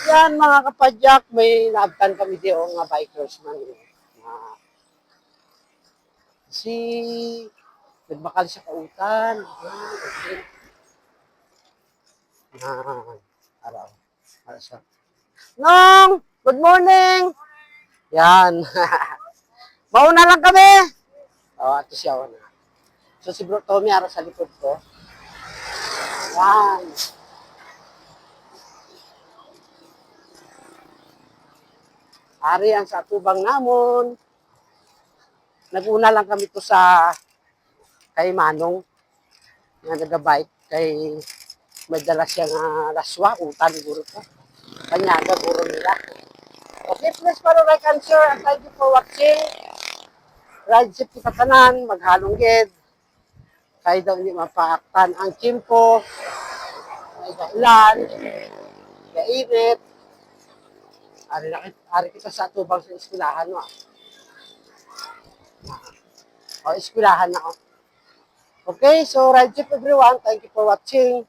Yan mga kapadyak, may naabtan kami di o nga bikers man. Si nagbakal sa kautan. Yan, okay. Araw. Araw siya. Nong! Good morning! Yan. Mauna lang kami. Ito siya. So si Bro Tommy ara sa likod ko. Yan. Ari ang sa tubang namon. Naguna lang kami to sa kay Manong nga nagabike kay may dala siya nga laswa, utan guro to. Kanyaga guro nila. Okay, please follow, like, and share. And thank you for watching. Ride safe kita tanan, maghalong gid. Kaya daw hindi mapaaktan ang chimpo. May ulan, kainit. Ari kita sa tubang sa eskwelahan mo. Eskwelahan na. Okay, so ride safe everyone. Thank you for watching.